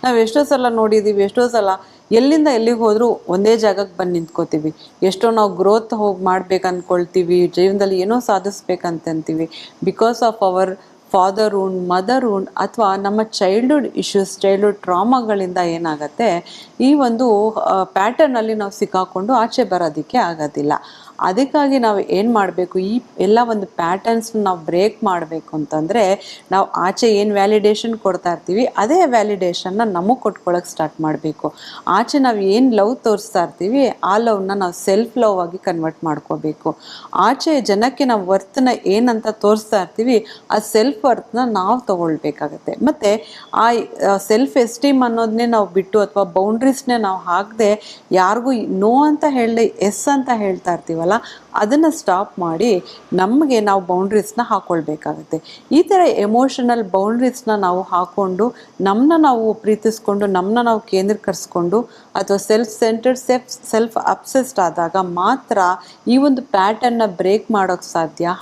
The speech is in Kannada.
ನಾವು ಎಷ್ಟೋ ಸಲ ನೋಡಿದ್ದೀವಿ, ಎಷ್ಟೋ ಸಲ ಎಲ್ಲಿಂದ ಎಲ್ಲಿಗೆ ಹೋದರೂ ಒಂದೇ ಜಾಗಕ್ಕೆ ಬಂದು ನಿಂತ್ಕೋತೀವಿ. ಎಷ್ಟೋ ನಾವು ಗ್ರೋತ್ ಮಾಡ್ಬೇಕು ಅಂದ್ಕೊಳ್ತೀವಿ, ಜೀವನದಲ್ಲಿ ಏನೋ ಸಾಧಿಸ್ಬೇಕಂತೀವಿ. Because of our father wound, mother wound, ಅಥವಾ ನಮ್ಮ ಚೈಲ್ಡ್ಹುಡ್ ಇಶ್ಯೂಸ್, ಚೈಲ್ಡ್ಹುಡ್ ಟ್ರಾಮಾಗಳಿಂದ ಏನಾಗುತ್ತೆ, ಈ ಒಂದು ಪ್ಯಾಟರ್ನಲ್ಲಿ ನಾವು ಸಿಕ್ಕಾಕೊಂಡು ಆಚೆ ಬರೋದಕ್ಕೆ ಆಗೋದಿಲ್ಲ. ಅದಕ್ಕಾಗಿ ನಾವು ಏನು ಮಾಡಬೇಕು, ಈ ಎಲ್ಲ ಒಂದು ಪ್ಯಾಟರ್ನ್ಸ್ನ ನಾವು ಬ್ರೇಕ್ ಮಾಡಬೇಕು ಅಂತಂದರೆ, ನಾವು ಆಚೆ ಏನು ವ್ಯಾಲಿಡೇಷನ್ ಕೊಡ್ತಾ ಇರ್ತೀವಿ ಅದೇ ವ್ಯಾಲಿಡೇಷನ್ನ ನಮಗೆ ಕೊಟ್ಕೊಳ್ಳೋಕೆ ಸ್ಟಾರ್ಟ್ ಮಾಡಬೇಕು. ಆಚೆ ನಾವು ಏನು ಲವ್ ತೋರಿಸ್ತಾ ಇರ್ತೀವಿ ಆ ಲವ್ನ ನಾವು ಸೆಲ್ಫ್ ಲವ್ ಆಗಿ ಕನ್ವರ್ಟ್ ಮಾಡ್ಕೋಬೇಕು. ಆಚೆ ಜನಕ್ಕೆ ನಾವು ವರ್ತನ ಏನಂತ ತೋರಿಸ್ತಾ ಇರ್ತೀವಿ ಆ ಸೆಲ್ಫ್ ವರ್ತ್ನ ನಾವು ತಗೊಳ್ಬೇಕಾಗತ್ತೆ. ಮತ್ತು ಆ ಸೆಲ್ಫ್ ಎಸ್ಟೀಮ್ ಅನ್ನೋದನ್ನೇ ನಾವು ಬಿಟ್ಟು, ಅಥವಾ ಬೌಂಡ್ರೀಸ್ನೇ ನಾವು ಹಾಕದೆ, ಯಾರಿಗೂ ನೋ ಅಂತ ಹೇಳಿ ಎಸ್ ಅಂತ ಹೇಳ್ತಾ ಇರ್ತೀವಲ್ಲ, ಅದನ್ನು ಸ್ಟಾಪ್ ಮಾಡಿ ನಮಗೆ ನಾವು ಬೌಂಡ್ರೀಸ್ನ ಹಾಕ್ಕೊಳ್ಬೇಕಾಗತ್ತೆ. ಈ ಥರ ಎಮೋಷನಲ್ ಬೌಂಡ್ರೀಸ್ನ ನಾವು ಹಾಕ್ಕೊಂಡು ನಮ್ಮನ್ನ ನಾವು ಪ್ರೀತಿಸ್ಕೊಂಡು, ನಮ್ಮನ್ನ ನಾವು ಕೇಂದ್ರೀಕರಿಸ್ಕೊಂಡು, ಅಥವಾ ಸೆಲ್ಫ್ ಸೆಂಟರ್ಡ್, ಸೆಲ್ಫ್ ಅಬ್ಸೆಸ್ಡ್ ಆದಾಗ ಮಾತ್ರ ಈ ಒಂದು ಪ್ಯಾಟರ್ನ್ನ ಬ್ರೇಕ್ ಮಾಡೋಕ್ಕೆ ಸಾಧ್ಯ.